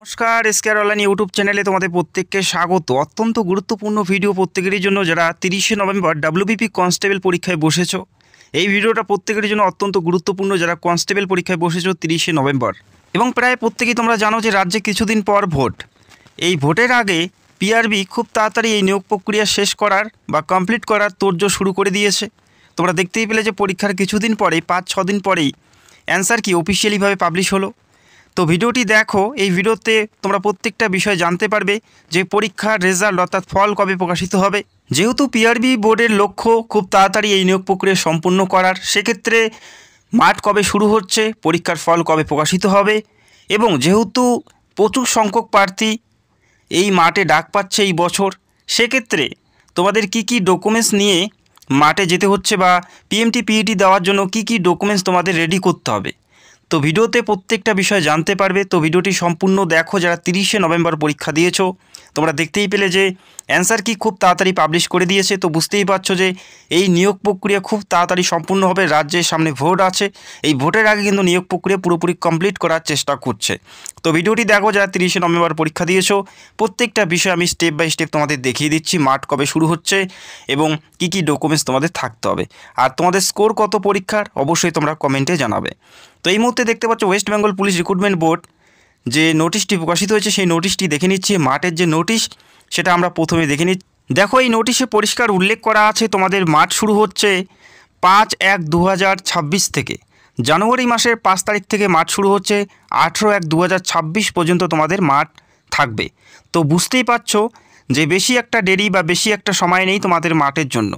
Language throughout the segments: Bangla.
নমস্কার, এসকেআর অনলাইন ইউটিউব চ্যানেলে তোমাদের প্রত্যেককে স্বাগত। অত্যন্ত গুরুত্বপূর্ণ ভিডিও প্রত্যেকেরই জন্য যারা 30শে নভেম্বর ডাব্লিউবিপি কনস্টেবল পরীক্ষায় বসেছো। এই ভিডিওটা প্রত্যেকের জন্য অত্যন্ত গুরুত্বপূর্ণ যারা কনস্টেবল পরীক্ষায় বসেছো 30শে নভেম্বর। এবং প্রায় প্রত্যেকেই তোমরা জানো যে রাজ্যে কিছুদিন পর ভোট। এই ভোটের আগে পিআরবি খুব তাড়াতাড়ি এই নিয়োগ প্রক্রিয়া শেষ করার বা কমপ্লিট করার তোড়জোড় শুরু করে দিয়েছে। তোমরা দেখতেই পেলে যে পরীক্ষার কিছুদিন পরেই 5-6 দিন পরেই অ্যান্সার কি অফিসিয়ালিভাবে পাবলিশ হলো। তো ভিডিওটি দেখো, এই ভিডিওতে তোমরা প্রত্যেকটা বিষয় জানতে পারবে যে পরীক্ষার রেজাল্ট অর্থাৎ ফল কবে প্রকাশিত হবে। যেহেতু পিআরবি বোর্ডের লক্ষ্য খুব তাড়াতাড়ি এই নিয়োগ প্রক্রিয়া সম্পূর্ণ করার, সেক্ষেত্রে মাঠ কবে শুরু হচ্ছে, পরীক্ষার ফল কবে প্রকাশিত হবে, এবং যেহেতু প্রচুর সংখ্যক প্রার্থী এই মাঠে ডাক পাচ্ছে এই বছর, সেক্ষেত্রে তোমাদের কি কি ডকুমেন্টস নিয়ে মাঠে যেতে হচ্ছে বা পিএমটি পিইটি দেওয়ার জন্য কি কি ডকুমেন্টস তোমাদের রেডি করতে হবে। তো ভিডিওতে প্রত্যেকটা বিষয় জানতে পারবে। তো ভিডিওটি সম্পূর্ণ দেখো যারা 30শে নভেম্বর পরীক্ষা দিয়েছো। তোমরা দেখতেই পেলে যে অ্যান্সার কি খুব তাড়াতাড়ি পাবলিশ করে দিয়েছে। তো বুঝতেই পারছো যে এই নিয়োগ প্রক্রিয়া খুব তাড়াতাড়ি সম্পূর্ণ হবে। রাজ্যের সামনে ভোট আছে, এই ভোটের আগে কিন্তু নিয়োগ প্রক্রিয়া পুরোপুরি কমপ্লিট করার চেষ্টা করছে। তো ভিডিওটি দেখো যারা 30শে নভেম্বর পরীক্ষা দিয়েছো। প্রত্যেকটা বিষয় আমি স্টেপ বাই স্টেপ তোমাদের দেখিয়ে দিচ্ছি, মাঠ কবে শুরু হচ্ছে এবং কি কি ডকুমেন্টস তোমাদের থাকতে হবে। আর তোমাদের স্কোর কত পরীক্ষার অবশ্যই তোমরা কমেন্টে জানাবে। তো এই মুহূর্তে দেখতে পাচ্ছ West Bengal police recruitment board যে নোটিশটি প্রকাশিত হয়েছে, সেই নোটিশটি দেখে নিচ্ছি। মাঠের যে নোটিশ সেটা আমরা প্রথমে দেখে নিচ্ছি। দেখো, এই নোটিশে পরিষ্কার উল্লেখ করা আছে তোমাদের মাঠ শুরু হচ্ছে 5/1/2026 থেকে। জানুয়ারি মাসের 5 তারিখ থেকে মাঠ শুরু হচ্ছে, 18/1/2026 পর্যন্ত তোমাদের মাঠ থাকবে। তো বুঝতেই পারছো যে বেশি একটা দেরি বা বেশি একটা সময় নেই তোমাদের মাঠের জন্য।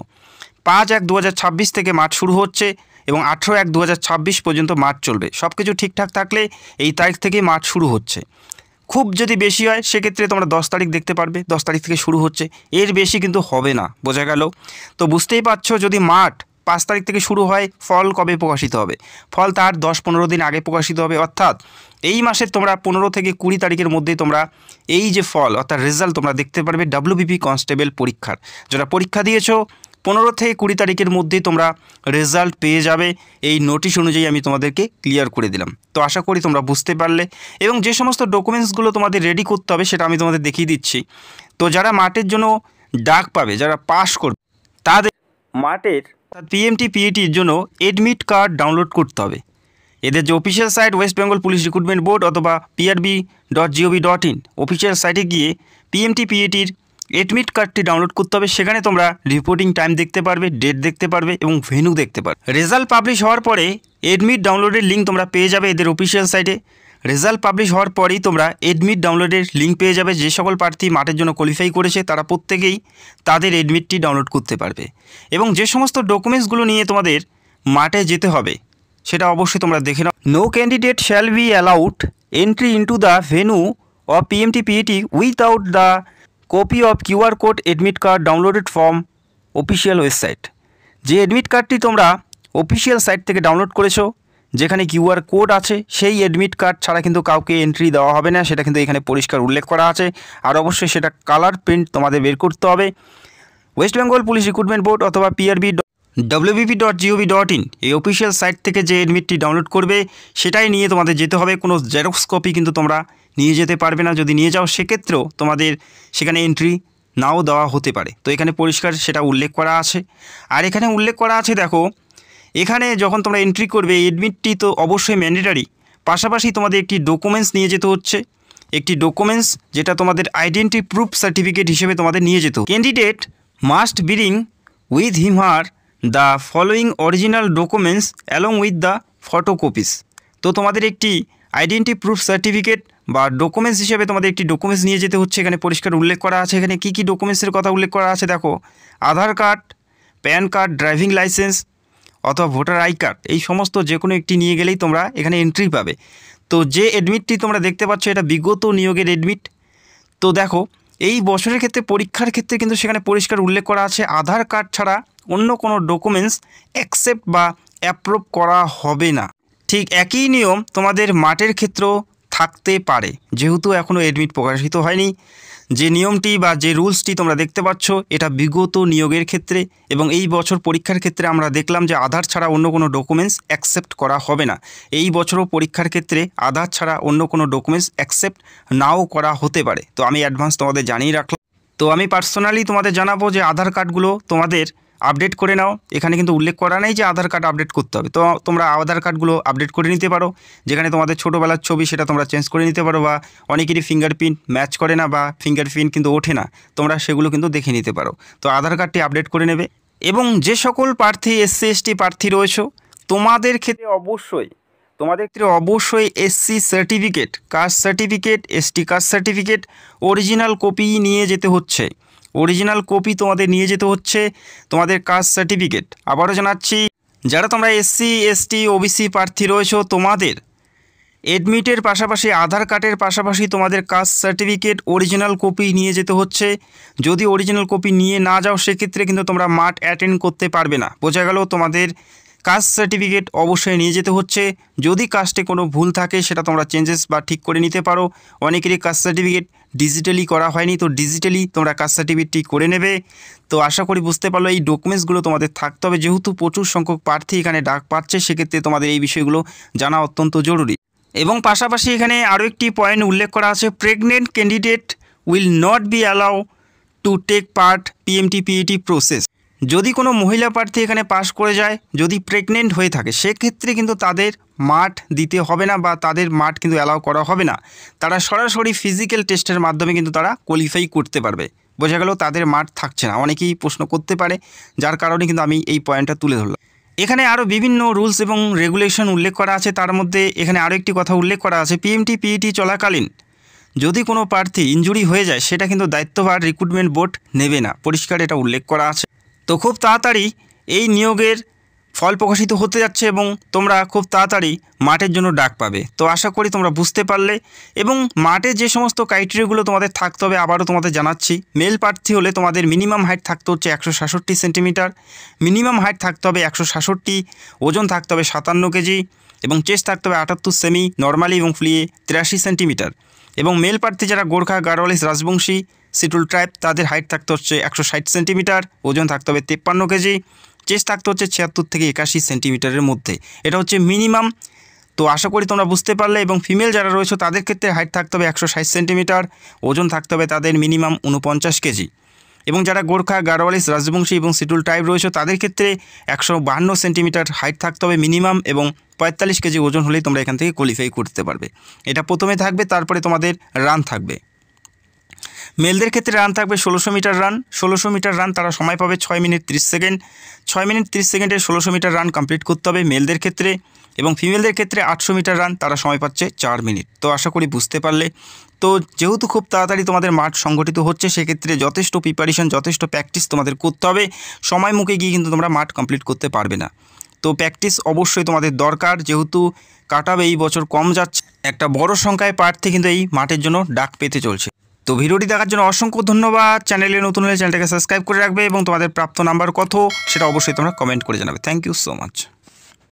5/1/2026 থেকে মাঠ শুরু হচ্ছে এবং 18/1/2026 পর্যন্ত মাঠ চলবে। সব কিছু ঠিকঠাক থাকলে এই তারিখ থেকে মাঠ শুরু হচ্ছে। খুব যদি বেশি হয় সেক্ষেত্রে তোমরা 10 তারিখ দেখতে পারবে, 10 তারিখ থেকে শুরু হচ্ছে, এর বেশি কিন্তু হবে না। বোঝা গেল? তো বুঝতেই পারছো যদি মাঠ 5 তারিখ থেকে শুরু হয়, ফল কবে প্রকাশিত হবে? ফল তার 10-15 দিন আগে প্রকাশিত হবে। অর্থাৎ এই মাসের তোমরা 15 থেকে 20 তারিখের মধ্যেই তোমরা এই যে ফল অর্থাৎ রেজাল্ট তোমরা দেখতে পারবে ডাব্লিউবিপি কনস্টেবল পরীক্ষার। যারা পরীক্ষা দিয়েছো 15 থেকে 20 তারিখের মধ্যেই তোমরা রেজাল্ট পেয়ে যাবে। এই নোটিশ অনুযায়ী আমি তোমাদেরকে ক্লিয়ার করে দিলাম। তো আশা করি তোমরা বুঝতে পারলে। এবং যে সমস্ত ডকুমেন্টসগুলো তোমাদের রেডি করতে হবে সেটা আমি তোমাদের দেখিয়ে দিচ্ছি। তো যারা মাঠের জন্য ডাক পাবে, যারা পাস করবে, তাদের মাঠের পিএমটি পিইটির জন্য এডমিট কার্ড ডাউনলোড করতে হবে। এদের যে official site West Bengal police recruitment board অথবা prb.gov.in অফিসিয়াল সাইটে গিয়ে পিএমটি পিইটির এডমিট কার্ডটি ডাউনলোড করতে হবে। সেখানে তোমরা রিপোর্টিং টাইম দেখতে পারবে, ডেট দেখতে পারবে এবং ভেন্যু দেখতে পারবে। রেজাল্ট পাবলিশ হওয়ার পরে এডমিট ডাউনলোডের লিঙ্ক তোমরা পেয়ে যাবে এদের অফিসিয়াল সাইটে। রেজাল্ট পাবলিশ হওয়ার পরেই তোমরা এডমিট ডাউনলোডের লিঙ্ক পেয়ে যাবে। যে সকল প্রার্থী মাঠের জন্য কোয়ালিফাই করেছে তারা প্রত্যেকেই তাদের এডমিটটি ডাউনলোড করতে পারবে। এবং যে সমস্ত ডকুমেন্টসগুলো নিয়ে তোমাদের মাঠে যেতে হবে সেটা অবশ্যই তোমরা দেখে নাও। No candidate shall be allowed entry into the venue of PMT PET without the copy of QR code admit card downloaded from official website. যে এডমিট কার্ডটি তোমরা অফিসিয়াল সাইট থেকে ডাউনলোড করেছো, যেখানে কিউআর কোড আছে, সেই এডমিট কার্ড ছাড়া কিন্তু কাউকে এন্ট্রি দেওয়া হবে না। সেটা কিন্তু এখানে পরিষ্কার উল্লেখ করা আছে। আর অবশ্যই সেটা কালার প্রিন্ট তোমাদের বের করতে হবে। West Bengal police recruitment board অথবা prb.wbp.gov.in এই অফিসিয়াল সাইট থেকে যে এডমিটটি ডাউনলোড করবে সেটাই নিয়ে তোমাদের যেতে হবে। কোনো জেরক্স কপি কিন্তু তোমরা নিয়ে যেতে পারবে না। যদি নিয়ে যাও সেক্ষেত্রেও তোমাদের সেখানে এন্ট্রি নাও দেওয়া হতে পারে। তো এখানে পরিষ্কার সেটা উল্লেখ করা আছে। আর এখানে উল্লেখ করা আছে, দেখো এখানে যখন তোমরা এন্ট্রি করবে এডমিটটি তো অবশ্যই ম্যান্ডেটারি, পাশাপাশি তোমাদের একটি ডকুমেন্টস নিয়ে যেতে হচ্ছে। একটি ডকুমেন্টস যেটা তোমাদের আইডেন্টি প্রুফ সার্টিফিকেট হিসেবে তোমাদের নিয়ে যেত। Candidate must bring with him her the following original documents along with the photocopies. তো তোমাদের একটি আইডেন্টি প্রুফ সার্টিফিকেট বা ডকুমেন্টস হিসেবে তোমাদের একটি ডকুমেন্টস নিয়ে যেতে হচ্ছে। এখানে পরিষ্কার উল্লেখ করা আছে। এখানে কী কী ডকুমেন্টসের কথা উল্লেখ করা আছে দেখো, Aadhaar card, PAN card, driving licence অথবা ভোটার আই কার্ড, এই সমস্ত যে কোনো একটি নিয়ে গেলেই তোমরা এখানে এন্ট্রি পাবে। তো যে এডমিটটি তোমরা দেখতে পাচ্ছ এটা বিগত নিয়োগের এডমিট। তো দেখো এই বছরের ক্ষেত্রে পরীক্ষার ক্ষেত্রে কিন্তু সেখানে পরিষ্কার উল্লেখ করা আছে আধার কার্ড ছাড়া অন্য কোনো ডকুমেন্টস অ্যাকসেপ্ট বা অ্যাপ্রুভ করা হবে না। ঠিক একই নিয়ম তোমাদের মাঠের ক্ষেত্রেও থাকতে পারে, যেহেতু এখনও এডমিট প্রকাশিত হয়নি। যে নিয়মটি বা যে রুলসটি তোমরা দেখতে পাচ্ছ এটা বিগত নিয়োগের ক্ষেত্রে এবং এই বছর পরীক্ষার ক্ষেত্রে আমরা দেখলাম যে আধার ছাড়া অন্য কোনো ডকুমেন্টস অ্যাকসেপ্ট করা হবে না। এই বছরও পরীক্ষার ক্ষেত্রে আধার ছাড়া অন্য কোনো ডকুমেন্টস অ্যাকসেপ্ট নাও করা হতে পারে। তো আমি অ্যাডভান্স তোমাদের জানিয়ে রাখলাম। তো আমি পার্সোনালি তোমাদের জানাবো যে আধার কার্ডগুলো তোমাদের আপডেট করে নাও। এখানে কিন্তু উল্লেখ করা নেই যে আধার কার্ড আপডেট করতে হবে। তো তোমরা আধার কার্ডগুলো আপডেট করে নিতে পারো। যেখানে তোমাদের ছোটোবেলার ছবি সেটা তোমরা চেঞ্জ করে নিতে পারো, বা অনেকেরই ফিঙ্গারপ্রিন্ট ম্যাচ করে না বা ফিঙ্গারপ্রিন্ট কিন্তু ওঠে না, তোমরা সেগুলো কিন্তু দেখে নিতে পারো। তো আধার কার্ডটি আপডেট করে নেবে। এবং যে সকল প্রার্থী SC ST প্রার্থী রয়েছে তোমাদের ক্ষেত্রে অবশ্যই SC certificate, caste certificate, ST caste certificate original copy নিয়ে যেতে হচ্ছে। অরিজিনাল কপি তোমাদের নিয়ে যেতে হচ্ছে তোমাদের কাস্ট সার্টিফিকেট। আবারও জানাচ্ছি, যারা তোমরা SC ST OBC প্রার্থী রয়েছো তোমাদের এডমিটের পাশাপাশি আধার কার্ডের পাশাপাশি তোমাদের কাস্ট সার্টিফিকেট অরিজিনাল কপি নিয়ে যেতে হচ্ছে। যদি অরিজিনাল কপি নিয়ে না যাও সেক্ষেত্রে কিন্তু তোমরা মাঠ অ্যাটেন্ড করতে পারবে না। বোঝা গেল? তোমাদের কাস্ট সার্টিফিকেট অবশ্যই নিয়ে যেতে হচ্ছে। যদি কাস্টে কোনো ভুল থাকে সেটা তোমরা চেঞ্জেস বা ঠিক করে নিতে পারো। অনেকেরই কাস্ট সার্টিফিকেট ডিজিটালি করা হয়নি, তো ডিজিটালি তোমরা কাস্ট সার্টিফিকেটটি করে নেবে। তো আশা করি বুঝতে পারলো এই ডকুমেন্টসগুলো তোমাদের থাকতে হবে। যেহেতু প্রচুর সংখ্যক প্রার্থী এখানে ডাক পাচ্ছে সেক্ষেত্রে তোমাদের এই বিষয়গুলো জানা অত্যন্ত জরুরি। এবং পাশাপাশি এখানে আরও একটি পয়েন্ট উল্লেখ করা আছে, pregnant candidate will not be allow to take part PMT PET process. যদি কোনো মহিলা প্রার্থী এখানে পাস করে যায়, যদি প্রেগনেন্ট হয়ে থাকে সেক্ষেত্রে কিন্তু তাদের মাঠ দিতে হবে না বা তাদের মাঠ কিন্তু অ্যালাউ করা হবে না। তারা সরাসরি ফিজিক্যাল টেস্টের মাধ্যমে কিন্তু তারা কোয়ালিফাই করতে পারবে। বোঝা গেল? তাদের মাঠ থাকছে না। অনেকেই প্রশ্ন করতে পারে, যার কারণে কিন্তু আমি এই পয়েন্টটা তুলে ধরলাম। এখানে আরও বিভিন্ন রুলস এবং রেগুলেশন উল্লেখ করা আছে। তার মধ্যে এখানে আরও একটি কথা উল্লেখ করা আছে, PMT PET চলাকালীন যদি কোনো প্রার্থী ইনজুরি হয়ে যায় সেটা কিন্তু দায়িত্বভার রিক্রুটমেন্ট বোর্ড নেবে না। পরিষ্কার এটা উল্লেখ করা আছে। তো খুব তাড়াতাড়ি এই নিয়োগের ফল প্রকাশিত হতে যাচ্ছে এবং তোমরা খুব তাড়াতাড়ি মাঠের জন্য ডাক পাবে। তো আশা করি তোমরা বুঝতে পারলে। এবং মাঠে যে সমস্ত ক্রাইটেরিয়াগুলো তোমাদের থাকতে হবে আবারও তোমাদের জানাচ্ছি। মেল প্রার্থী হলে তোমাদের মিনিমাম হাইট থাকতে হচ্ছে 166 সেন্টিমিটার, মিনিমাম হাইট থাকতে হবে 166, ওজন থাকতে হবে 57 কেজি এবং চেস্ট থাকতে হবে 78 সেমি, নর্মালি এবং ফুলিয়ে 83 সেন্টিমিটার। এবং মেল প্রার্থী যারা গোর্খা, গাড়োয়ালিস, রাজবংশী, শিডুল ট্রাইব তাদের হাইট থাকতে হচ্ছে 160 সেন্টিমিটার, ওজন থাকতে হবে 53 কেজি, চেস্ট থাকতে হচ্ছে 76 থেকে 81 সেন্টিমিটারের মধ্যে। এটা হচ্ছে মিনিমাম। তো আশা করি তোমরা বুঝতে পারলে। এবং ফিমেল যারা রয়েছে তাদের ক্ষেত্রে হাইট থাকতে হবে 160 সেন্টিমিটার, ওজন থাকতে হবে তাদের মিনিমাম 49 কেজি। এবং যারা গোর্খা, গাড়োয়ালিস, রাজবংশী এবং শিডুল ট্রাইব রয়েছে তাদের ক্ষেত্রে 152 সেন্টিমিটার হাইট থাকতে হবে মিনিমাম এবং 45 কেজি ওজন হলেই তোমরা এখান থেকে কোয়ালিফাই করতে পারবে। এটা প্রথমে থাকবে, তারপরে তোমাদের রান থাকবে। মেলদের ক্ষেত্রে রান থাকবে 1600 মিটার রান। 1600 মিটার রান তারা সময় পাবে 6 মিনিট 30 সেকেন্ড। 6 মিনিট 30 সেকেন্ডে 1600 মিটার রান কমপ্লিট করতে হবে মেলদের ক্ষেত্রে। এবং ফিমেলদের ক্ষেত্রে 800 মিটার রান তারা সময় পাচ্ছে 4 মিনিট। তো আশা করি বুঝতে পারলে। তো যেহেতু খুব তাড়াতাড়ি তোমাদের মাঠ সংগঠিত হচ্ছে সেক্ষেত্রে যথেষ্ট প্রিপারেশন, যথেষ্ট প্র্যাকটিস তোমাদের করতে হবে। সময় মুখে গিয়ে কিন্তু তোমরা মাঠ কমপ্লিট করতে পারবে না। তো প্র্যাকটিস অবশ্যই তোমাদের দরকার। যেহেতু কাটাবে এই বছর কম যাচ্ছে, একটা বড় সংখ্যায় প্রার্থী কিন্তু এই মাঠের জন্য ডাক পেতে চলছে। তো ভিডিওটি দেখার জন্য অসংখ্য ধন্যবাদ। চ্যানেলে নতুন হলে চ্যানেলটাকে সাবস্ক্রাইব করে রাখবে এবং তোমাদের প্রাপ্ত নাম্বার কত সেটা অবশ্যই তোমরা কমেন্ট করে জানাবে। Thank you so much.